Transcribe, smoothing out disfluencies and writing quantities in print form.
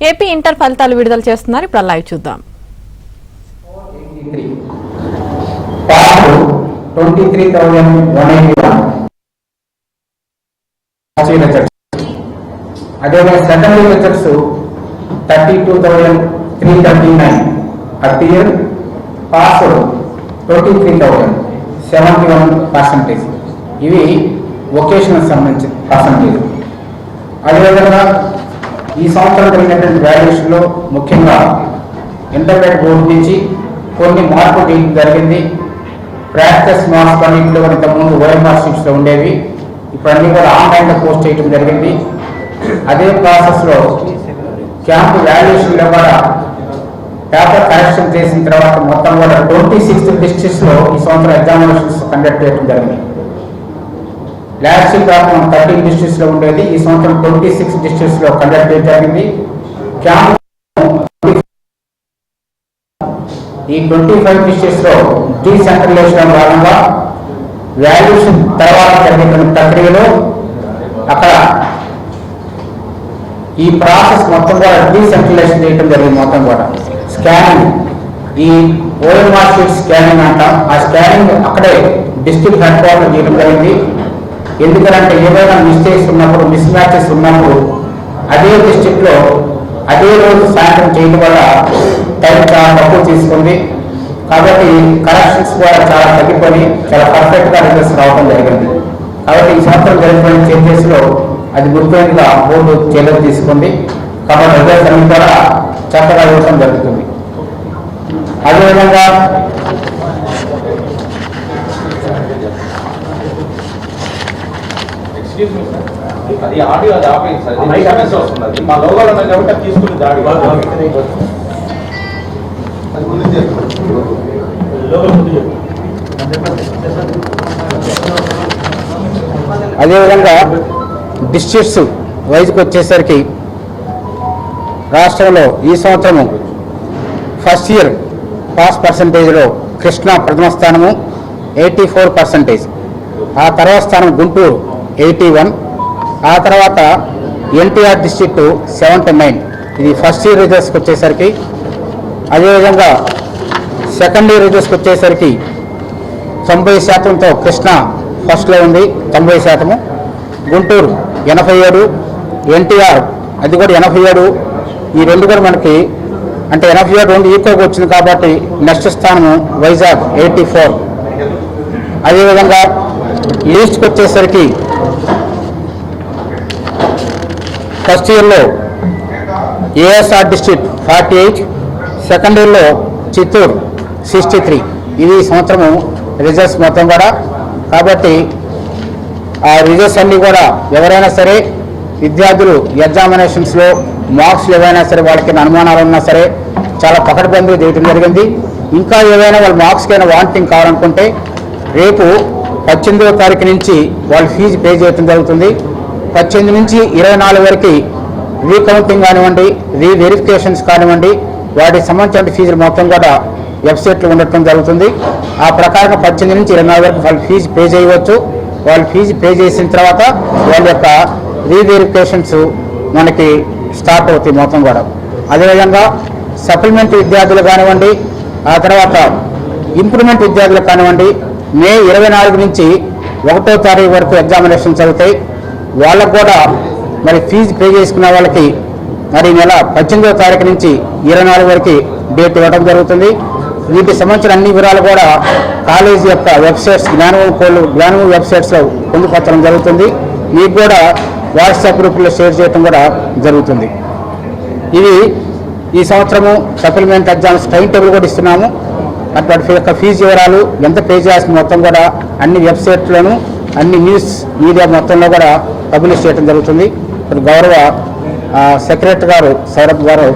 AP inter ఫలితాలు విడుదల చేస్తున్నారు. ఇప్పుడు లైవ్ చూద్దాం. అదేవిధంగా సెకండరీ రిజల్ట్స్ 32,339 అపియర్ పాస్ 23,071%. ఇవి వొకేషనల్ సంబంధించిన పర్సంటేజ్. అదేవిధంగా ఈ సంవత్సరం జరిగినటువంటి వాల్యుయేషన్లో ముఖ్యంగా ఇంటర్మీడియట్ బోర్డు నుంచి కొన్ని మార్పులు చేయడం జరిగింది. ప్రాక్టీస్ మార్క్స్ అన్నింటిలో కూడా ఇంతకుముందు ఓఎంఆర్ షీట్స్లో ఉండేవి, ఇప్పుడు అన్నీ కూడా ఆన్లైన్లో పోస్ట్ చేయడం జరిగింది. అదే ప్రాసెస్లో క్యాంప్ వాల్యుయేషన్లో కూడా పేపర్ కరెక్షన్ చేసిన తర్వాత మొత్తం కూడా 26 డిస్ట్రిక్ట్స్లో ఈ సంవత్సరం ఎగ్జామినేషన్స్ కండక్ట్ చేయడం జరిగింది. లాస్ట్ ఇయర్ కాకుండా 13 డిస్ట్రిక్ట్స్లో ఉండేది, ఈ సంవత్సరం 26 డిస్ట్రిక్ట్స్లో కండక్ట్ చేయడం జరిగింది. క్యాంప్ ఈ 25 డిస్ట్రిక్ట్స్లో డీసెంట్రలైజేషన్ భాగంగా వాల్యుయేషన్ తర్వాత జరిగిన ప్రక్రియలో అక్కడ ఈ ప్రాసెస్ మొత్తం కూడా డీసెంట్రలైజేషన్ చేయడం జరిగింది. మొత్తం కూడా స్కానింగ్, ఈ ఓఎంఆర్ షీట్ స్కానింగ్ అంటాం, ఆ స్కానింగ్ అక్కడే డిస్ట్రిక్ట్ హెడ్ క్వార్టర్ చేయడం జరిగింది. ఎందుకంటే ఏదైనా మిస్టేక్స్ ఉన్నప్పుడు, మిస్ మ్యాచెస్ ఉన్నప్పుడు అదే డిస్ట్రిక్ట్లో అదే రోజు సాయంత్రం చేయడం వల్ల టైం చాలా తక్కువ తీసుకుంది. కాబట్టి కరెక్షన్స్ కూడా చాలా తగ్గిపోయి చాలా పర్ఫెక్ట్గా రిజల్ట్స్ రావడం జరిగింది. కాబట్టి ఈ సంవత్సరం జరిగిన చేంజెస్లో అది ముఖ్యంగా బోర్డు చర్యలు తీసుకుంది. కాబట్టి రిజల్ట్స్ అన్ని కూడా చక్కగా ఇవ్వడం జరుగుతుంది. అదేవిధంగా అది ఆడియో అది ఆపేది సార్, వస్తుంది మా లోగాలు ఉన్నాయి కాబట్టి అది తీసుకుని దాడి అదేవిధంగా డిస్ట్రిక్ట్స్ వైజ్కి వచ్చేసరికి రాష్ట్రంలో ఈ సంవత్సరము ఫస్ట్ ఇయర్ పాస్ పర్సంటేజ్లో కృష్ణా ప్రథమ స్థానము 84%, ఆ తర్వాత స్థానం గుంటూరు 81, ఆ తర్వాత ఎన్టీఆర్ డిస్ట్రిక్ట్ 79. ఇది ఫస్ట్ ఇయర్ రిజల్ట్స్కి వచ్చేసరికి. అదేవిధంగా సెకండ్ ఇయర్ రిజల్ట్స్కి వచ్చేసరికి 90%తో కృష్ణా ఫస్ట్లో ఉంది, 90%. గుంటూరు 87, ఎన్టీఆర్ అది కూడా 87. ఈ రెండు కూడా మనకి అంటే 87 రెండు ఈకోకి వచ్చింది కాబట్టి నెక్స్ట్ స్థానము వైజాగ్ 84. అదేవిధంగా లీస్ట్కి వచ్చేసరికి ఫస్ట్ ఇయర్లో ఏఎస్ఆర్ డిస్ట్రిక్ట్ 48, సెకండ్ ఇయర్లో చిత్తూరు 63. ఇది సంవత్సరము రిజల్ట్స్ మొత్తం కూడా. కాబట్టి ఆ రిజల్ట్స్ అన్నీ కూడా ఎవరైనా సరే విద్యార్థులు ఎగ్జామినేషన్స్లో మార్క్స్ ఏవైనా సరే వాళ్ళకి అనుమానాలు ఉన్నా సరే చాలా పకడ్బందీగా చేయడం జరిగింది. ఇంకా ఏవైనా వాళ్ళ మార్క్స్కైనా వాంటింగ్ కావాలనుకుంటే రేపు 18వ తారీఖు నుంచి వాళ్ళు ఫీజు పే చేయడం జరుగుతుంది. 18 నుంచి 24 వరకు రీకౌంటింగ్ కానివ్వండి, రీవెరిఫికేషన్స్ కానివ్వండి, వాటికి సంబంధించిన ఫీజులు మొత్తం కూడా వెబ్సైట్లో ఉండటం జరుగుతుంది. ఆ ప్రకారంగా 18 నుంచి 24 వరకు వాళ్ళు ఫీజు పే చేయవచ్చు. వాళ్ళు ఫీజు పే చేసిన తర్వాత వాళ్ళ యొక్క రీవెరిఫికేషన్స్ మనకి స్టార్ట్ అవుతాయి మొత్తం కూడా. అదేవిధంగా సప్లిమెంట్ విద్యార్థులు కానివ్వండి, ఆ తర్వాత ఇంప్రూవ్మెంట్ విద్యార్థులు కానివ్వండి, మే 24 నుంచి 1వ తారీఖు వరకు ఎగ్జామినేషన్స్ అవుతాయి. వాళ్ళకు కూడా మరి ఫీజు పే చేసుకున్న వాళ్ళకి మరి నెల 18వ తారీఖు నుంచి 24 వరకు డేట్ ఇవ్వడం జరుగుతుంది. వీటికి సంబంధించిన అన్ని వివరాలు కూడా కాలేజీ యొక్క వెబ్సైట్స్ జ్ఞానభూమి వెబ్సైట్స్లో పొందుపరచడం జరుగుతుంది. మీకు కూడా వాట్సాప్ గ్రూప్లో షేర్ చేయడం కూడా జరుగుతుంది. ఇవి ఈ సంవత్సరము సప్లిమెంట్ ఎగ్జామ్స్ టైం టేబుల్ కూడా ఇస్తున్నాము. అటువంటి యొక్క ఫీజు వివరాలు ఎంత పే చేయాల్సిన మొత్తం కూడా అన్ని వెబ్సైట్లను అన్ని న్యూస్ మీడియా మొత్తంలో కూడా పబ్లిష్ చేయడం జరుగుతుంది. గౌరవ సెక్రటరీ గారు సౌరభ్ గారు